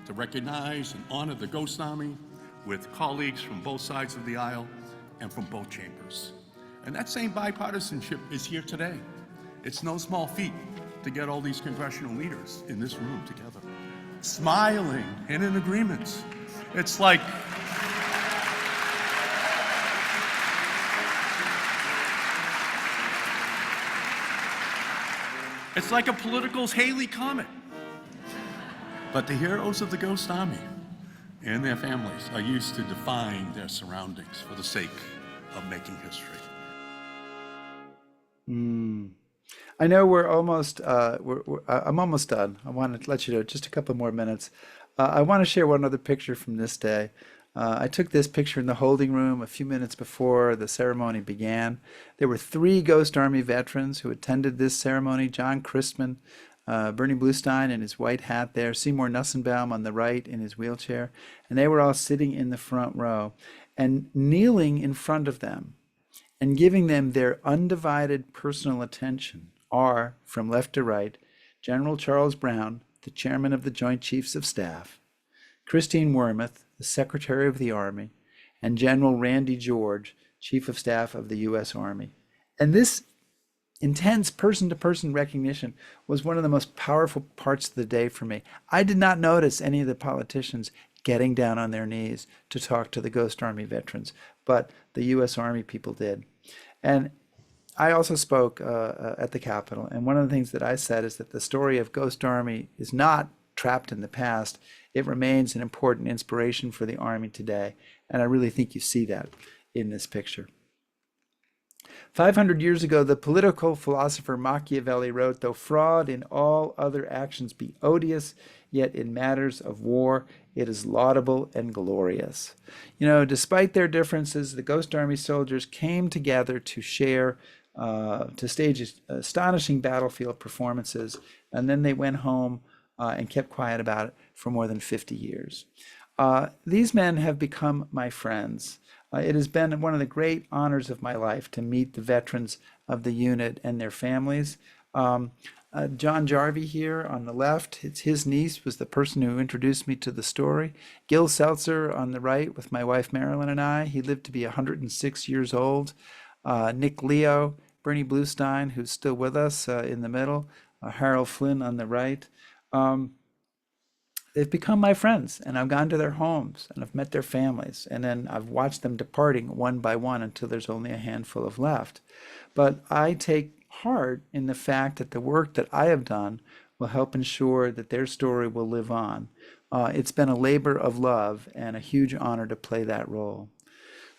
to recognize and honor the Ghost Army with colleagues from both sides of the aisle and from both chambers. And that same bipartisanship is here today. It's no small feat to get all these congressional leaders in this room together, smiling and in agreement. It's like a political Haley Comet. But the heroes of the Ghost Army and their families are used to defying their surroundings for the sake of making history. I know we're almost, I'm almost done. I want to let you know just a couple more minutes. I want to share one other picture from this day. I took this picture in the holding room a few minutes before the ceremony began. There were 3 Ghost Army veterans who attended this ceremony: John Christman, Bernie Bluestein in his white hat there, Seymour Nussenbaum on the right in his wheelchair, and they were all sitting in the front row. And kneeling in front of them and giving them their undivided personal attention are, from left to right, General Charles Brown, the chairman of the Joint Chiefs of Staff, Christine Wormuth, the Secretary of the Army, and General Randy George, Chief of Staff of the U.S. Army. And this intense person-to-person recognition was one of the most powerful parts of the day for me. I did not notice any of the politicians getting down on their knees to talk to the Ghost Army veterans, but the U.S. Army people did. And I also spoke at the Capitol, and one of the things that I said is that the story of Ghost Army is not trapped in the past. It remains an important inspiration for the Army today, and I really think you see that in this picture. 500 years ago, the political philosopher Machiavelli wrote, "Though fraud in all other actions be odious, yet in matters of war it is laudable and glorious." Despite their differences, the Ghost Army soldiers came together to share to stage astonishing battlefield performances, and then they went home and kept quiet about it for more than 50 years. These men have become my friends. It has been one of the great honors of my life to meet the veterans of the unit and their families. John Jarvie here on the left, his niece was the person who introduced me to the story. Gil Seltzer on the right with my wife Marilyn and I. He lived to be 106 years old. Nick Leo, Bernie Bluestein, who's still with us in the middle, Harold Flynn on the right. They've become my friends, and I've gone to their homes and I've met their families, and then I've watched them departing one by one until there's only a handful of left. But I take heart in the fact that the work that I have done will help ensure that their story will live on. It's been a labor of love and a huge honor to play that role.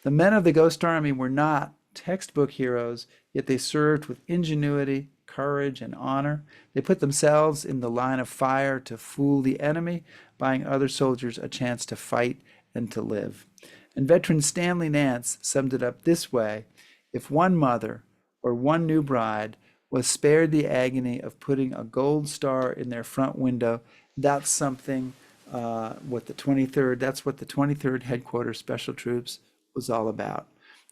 The men of the Ghost Army were not textbook heroes, yet they served with ingenuity, courage, and honor. They put themselves in the line of fire to fool the enemy, buying other soldiers a chance to fight and to live. And veteran Stanley Nance summed it up this way: if one mother or one new bride was spared the agony of putting a gold star in their front window, that's something what the 23rd Headquarters Special Troops was all about.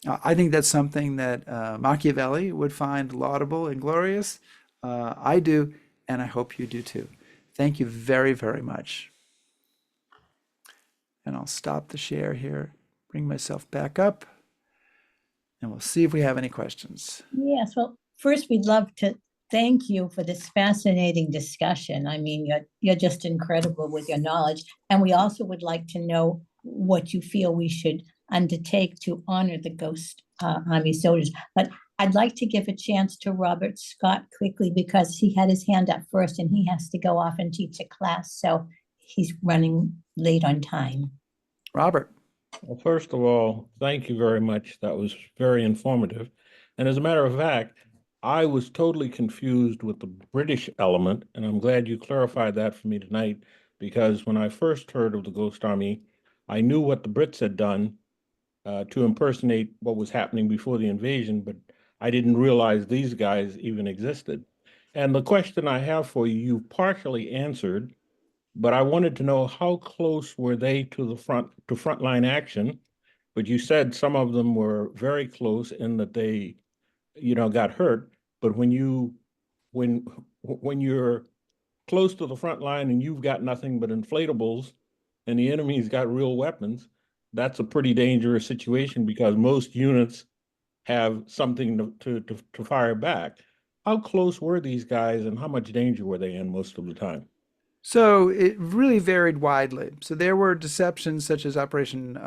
I think that's something that Machiavelli would find laudable and glorious. I do, and I hope you do too. Thank you very, very much. And I'll stop the share here, bring myself back up, and we'll see if we have any questions. Yes, well, first we'd love to thank you for this fascinating discussion. I mean, you're just incredible with your knowledge. And we also would like to know what you feel we should undertake to honor the Ghost Army soldiers. But I'd like to give a chance to Robert Scott quickly because he had his hand up first and he has to go off and teach a class. So he's running late on time. Robert. Well, first of all, thank you very much. That was very informative. And as a matter of fact, I was totally confused with the British element, and I'm glad you clarified that for me tonight, because when I first heard of the Ghost Army, I knew what the Brits had done to impersonate what was happening before the invasion, but I didn't realize these guys even existed. And the question I have for you, you've partially answered, but I wanted to know how close were they to the frontline action? But you said some of them were very close in that they, got hurt. But when you're close to the front line and you've got nothing but inflatables, and the enemy's got real weapons, that's a pretty dangerous situation because most units have something to fire back. How close were these guys, and how much danger were they in most of the time? So it really varied widely. So there were deceptions such as Operation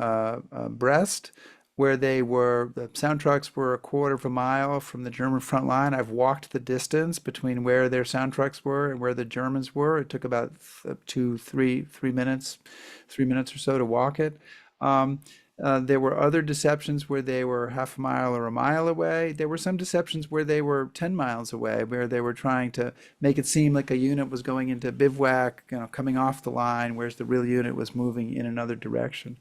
Brest, where the sound trucks were a quarter of a mile from the German front line. I've walked the distance between where their sound trucks were and where the Germans were. It took about 3 minutes or so to walk it. There were other deceptions where they were half a mile or a mile away. There were some deceptions where they were 10 miles away, where they were trying to make it seem like a unit was going into bivouac, coming off the line, whereas the real unit was moving in another direction.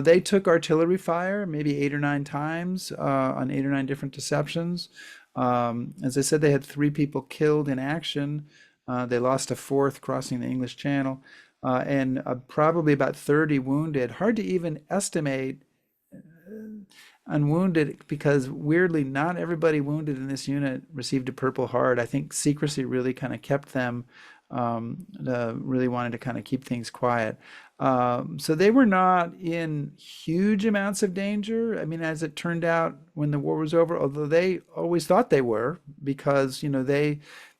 They took artillery fire maybe 8 or 9 times on 8 or 9 different deceptions. As I said, they had 3 people killed in action. They lost a 4th crossing the English Channel. And probably about 30 wounded. Hard to even estimate unwounded because weirdly, not everybody wounded in this unit received a Purple Heart. I think secrecy really kind of kept them, really wanted to kind of keep things quiet. So they were not in huge amounts of danger. I mean, as it turned out when the war was over, although they always thought they were, because,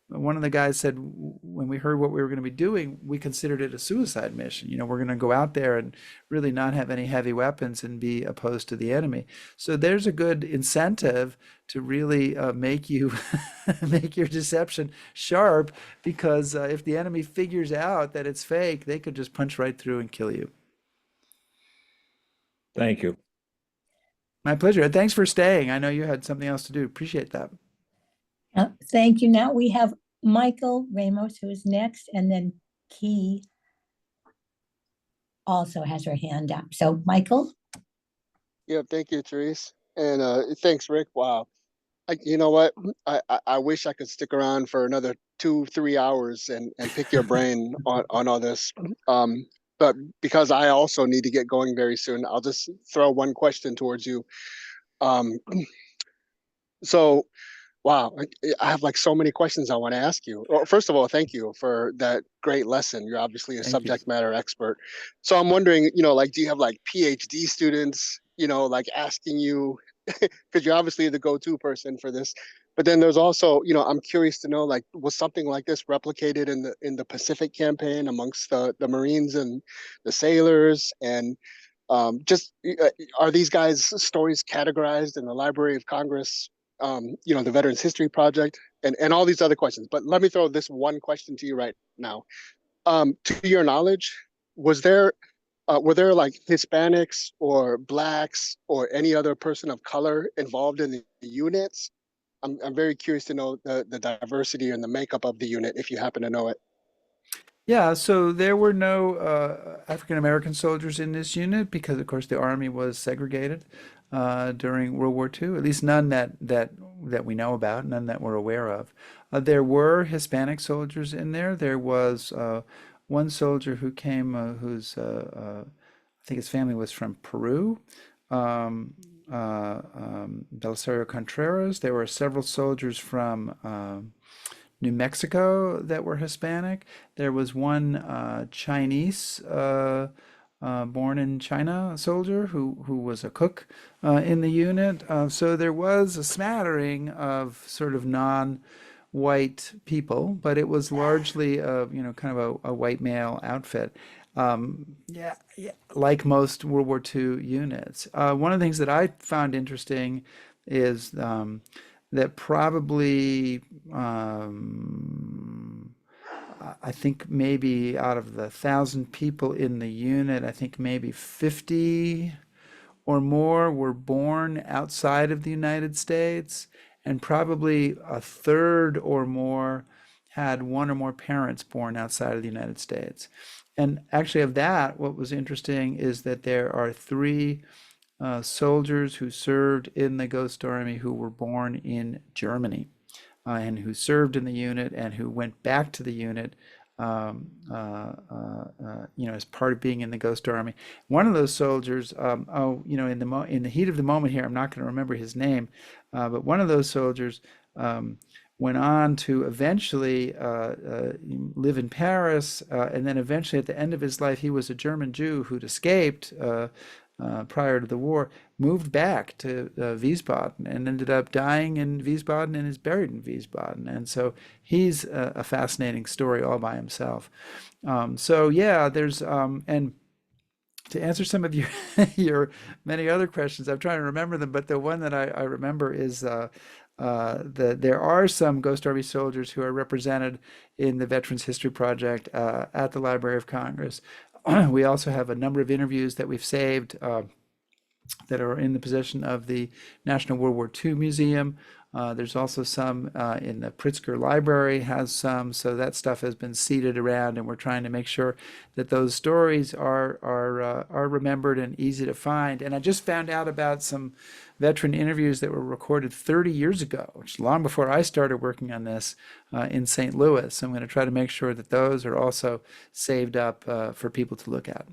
one of the guys said, when we heard what we were going to be doing, we considered it a suicide mission. We're going to go out there and really not have any heavy weapons and be opposed to the enemy. So there's a good incentive to really make you make your deception sharp, because if the enemy figures out that it's fake, they could just punch right through and kill you. Thank you. My pleasure. Thanks for staying. I know you had something else to do. Appreciate that. Thank you. Now we have Michael Ramos, who is next, and then Key also has her hand up. So, Michael? Yeah, thank you, Therese. And thanks, Rick. Wow. You know what? I wish I could stick around for another 2, 3 hours and pick your brain on all this. But because I also need to get going very soon, I'll just throw one question towards you. Um, so, wow, I have like so many questions I want to ask you. Well, first of all, thank you for that great lesson. You're obviously a Thank you. subject matter expert. So I'm wondering, like, do you have like PhD students, like asking you, because you're obviously the go-to person for this. But then there's also, I'm curious to know, like, was something like this replicated in the Pacific campaign amongst the Marines and the sailors? And just are these guys' stories categorized in the Library of Congress? The Veterans History Project, and all these other questions. But let me throw this one question to you right now. To your knowledge, was there were there like Hispanics or Blacks or any other person of color involved in the units? I'm very curious to know the diversity and the makeup of the unit, if you happen to know it. Yeah, so there were no African American soldiers in this unit because, of course, the Army was segregated during World War II. At least none that we know about, none that we're aware of. There were Hispanic soldiers in there. There was one soldier who came, I think his family was from Peru, Belisario Contreras. There were several soldiers from New Mexico that were Hispanic. There was one Chinese born in China soldier who was a cook in the unit. So there was a smattering of sort of non-white people, but it was largely kind of a white male outfit. Yeah, like most World War II units. One of the things that I found interesting is that probably I think maybe out of the 1,000 people in the unit, I think maybe 50 or more were born outside of the United States, and probably a third or more had one or more parents born outside of the United States. And actually, of that, what was interesting is that there are three soldiers who served in the Ghost Army who were born in Germany and who served in the unit and who went back to the unit as part of being in the Ghost Army. One of those soldiers, in the heat of the moment here, I'm not going to remember his name, but one of those soldiers went on to eventually live in Paris, and then eventually at the end of his life, he was a German Jew who'd escaped prior to the war, moved back to Wiesbaden and ended up dying in Wiesbaden and is buried in Wiesbaden. And so he's a fascinating story all by himself. So yeah, there's and to answer some of your many other questions, I'm trying to remember them, but the one that I remember is there are some Ghost Army soldiers who are represented in the Veterans History Project at the Library of Congress. We also have a number of interviews that we've saved that are in the possession of the National World War II Museum. There's also some in the Pritzker Library has some, so that stuff has been seeded around, and we're trying to make sure that those stories are remembered and easy to find. And I just found out about some veteran interviews that were recorded 30 years ago, which is long before I started working on this in St. Louis. I'm going to try to make sure that those are also saved up for people to look at.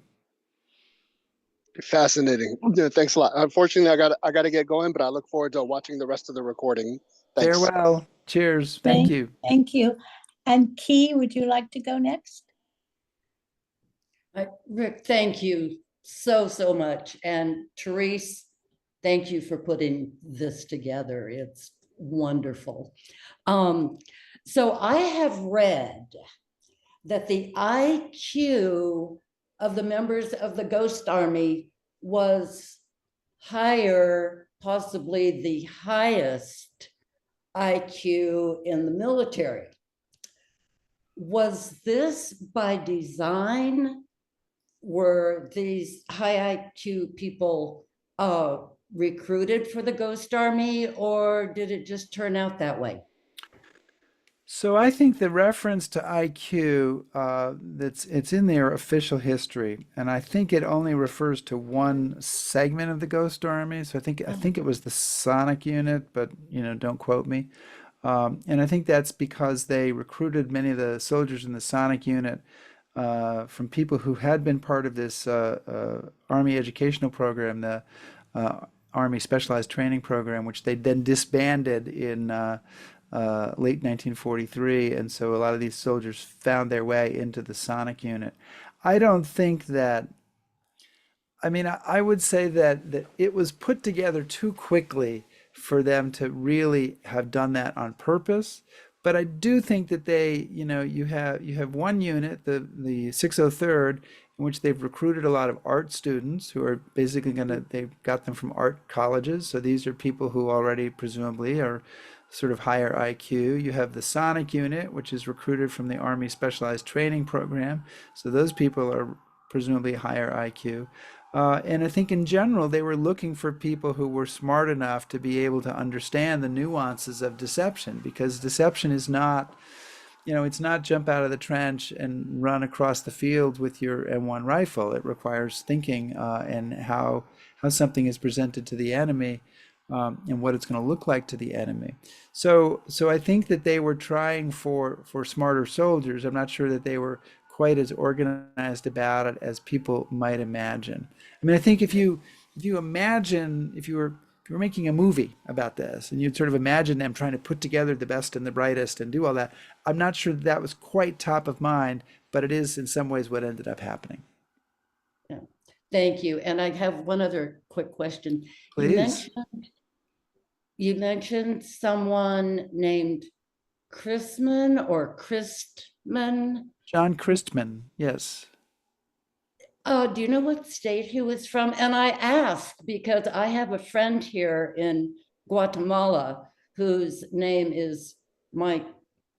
Fascinating. Yeah, thanks a lot. Unfortunately, I got to get going, but I look forward to watching the rest of the recording. Thanks. Farewell. Cheers. Thank you. Thank you. And Key, would you like to go next? Rick, thank you so much. And Therese, thank you for putting this together. It's wonderful. So I have read that the IQ of the members of the Ghost Army was higher, possibly the highest IQ in the military. Was this by design? Were these high IQ people recruited for the Ghost Army, or did it just turn out that way? So I think the reference to IQ, it's in their official history, and I think it only refers to one segment of the Ghost Army. So I think it was the Sonic unit, but don't quote me. And I think that's because they recruited many of the soldiers in the Sonic unit from people who had been part of this Army educational program, the Army Specialized Training Program, which they then disbanded in late 1943. And so a lot of these soldiers found their way into the Sonic unit. I don't think that, I mean, I would say that it was put together too quickly for them to really have done that on purpose. But I do think that they, you have one unit, the 603rd, in which they've recruited a lot of art students who are basically they've got them from art colleges. So these are people who already presumably are sort of higher IQ. You have the Sonic unit, which is recruited from the Army Specialized Training Program. So those people are presumably higher IQ. And I think in general, they were looking for people who were smart enough to be able to understand the nuances of deception, because deception is not, it's not jump out of the trench and run across the field with your M1 rifle. It requires thinking and how something is presented to the enemy and what it's going to look like to the enemy. So I think that they were trying for smarter soldiers. I'm not sure that they were quite as organized about it as people might imagine. I mean, I think if you imagine, if you were making a movie about this and you'd sort of imagine them trying to put together the best and the brightest and do all that, I'm not sure that was quite top of mind, but it is in some ways what ended up happening. Yeah. Thank you. And I have one other quick question. Please. You mentioned someone named Chrisman or Christman. John Christman, yes. Do you know what state he was from? And I ask because I have a friend here in Guatemala whose name is Mike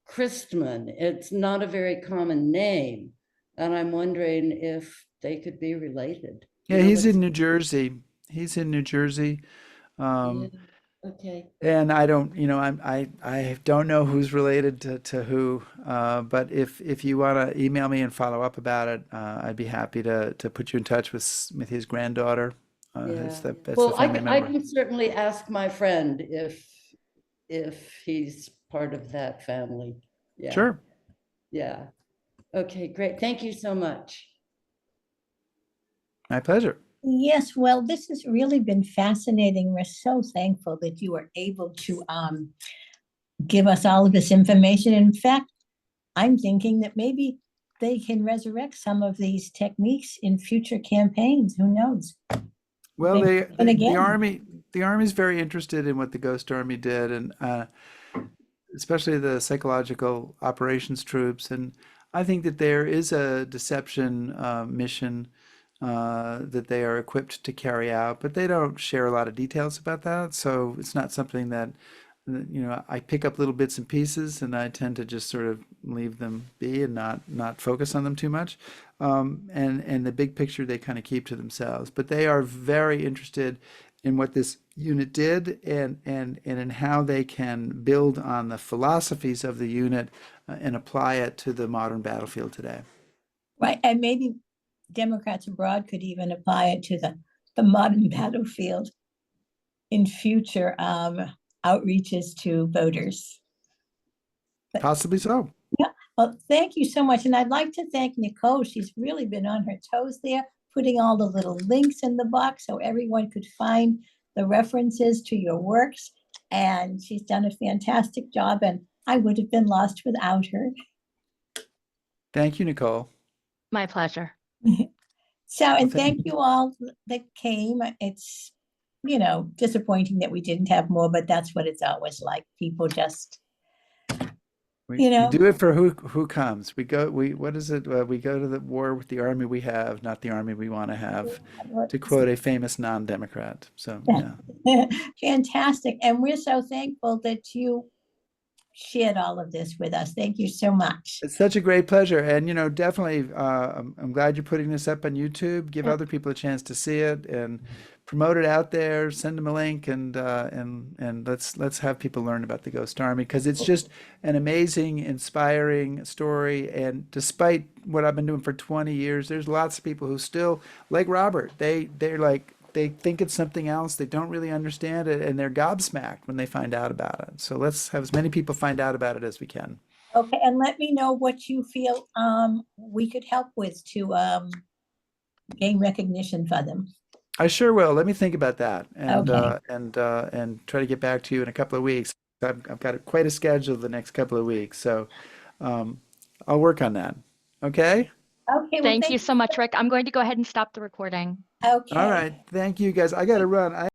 Christman. It's not a very common name. And I'm wondering if they could be related. Yeah, he's in New Jersey. He's in New Jersey. Yeah. Okay. And I don't, I don't know who's related to who, but if you want to email me and follow up about it, I'd be happy to put you in touch with his granddaughter. That's the family member. I can certainly ask my friend if he's part of that family. Yeah. Sure. Yeah. Okay, great. Thank you so much. My pleasure. Yes, well, this has really been fascinating. We're so thankful that you were able to give us all of this information. In fact, I'm thinking that maybe they can resurrect some of these techniques in future campaigns. Who knows? Well, the Army's very interested in what the Ghost Army did, and especially the psychological operations troops. And I think that there is a deception mission that they are equipped to carry out, but they don't share a lot of details about that. So it's not something that, I pick up little bits and pieces, and I tend to just sort of leave them be and not focus on them too much. And the big picture they kind of keep to themselves. But they are very interested in what this unit did and in how they can build on the philosophies of the unit and apply it to the modern battlefield today. Right, and maybe Democrats abroad could even apply it to the modern battlefield in future outreaches to voters. Possibly so. Yeah, well, thank you so much. And I'd like to thank Nicole. She's really been on her toes there, putting all the little links in the box so everyone could find the references to your works. And she's done a fantastic job, and I would have been lost without her. Thank you, Nicole. My pleasure. So, and thank you all that came. It's, disappointing that we didn't have more, but that's what it's always like. People just, we do it for who comes. What is it? We go to the war with the army we have, not the army we want to have, to quote a famous non-Democrat. So, yeah. Fantastic. And we're so thankful that you shared all of this with us. Thank you so much. It's such a great pleasure. And, definitely, I'm glad you're putting this up on YouTube. Give other people a chance to see it. And promote it out there, send them a link, and let's have people learn about the Ghost Army, because it's just an amazing, inspiring story. And despite what I've been doing for 20 years, there's lots of people who still, like Robert, they think it's something else. They don't really understand it, and they're gobsmacked when they find out about it. So let's have as many people find out about it as we can. Okay, and let me know what you feel we could help with to gain recognition for them. I sure will. Let me think about that, and Okay. and try to get back to you in a couple of weeks. I've got quite a schedule the next couple of weeks, so I'll work on that. Okay. Okay. Well, Thank you so much, Rick. I'm going to go ahead and stop the recording. Okay. All right. Thank you, guys. I got to run.